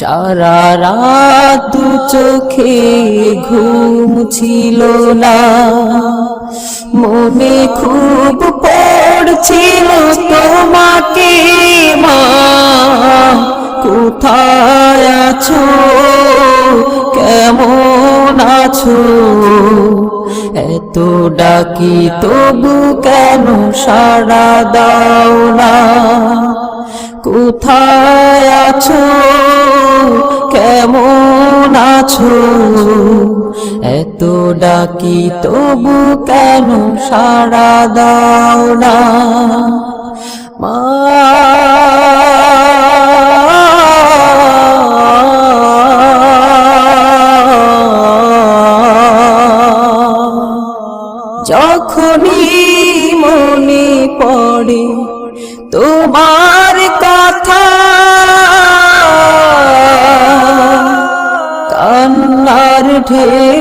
সারা রাত দু চোখে ঘুম ছিল না, মনে খুব পড়ছিল তোমাকে মা, কোথায় আছো, কেমন আছো, এত ডাকি তবু কেন সাড়া দাও না, কোথায় আছো, কেমন আছো, এত ডাকি তবু কেন সাড়া দাও না মা। যখনই মনে পড়ে তোমার কথা, কান্নার ঢেউ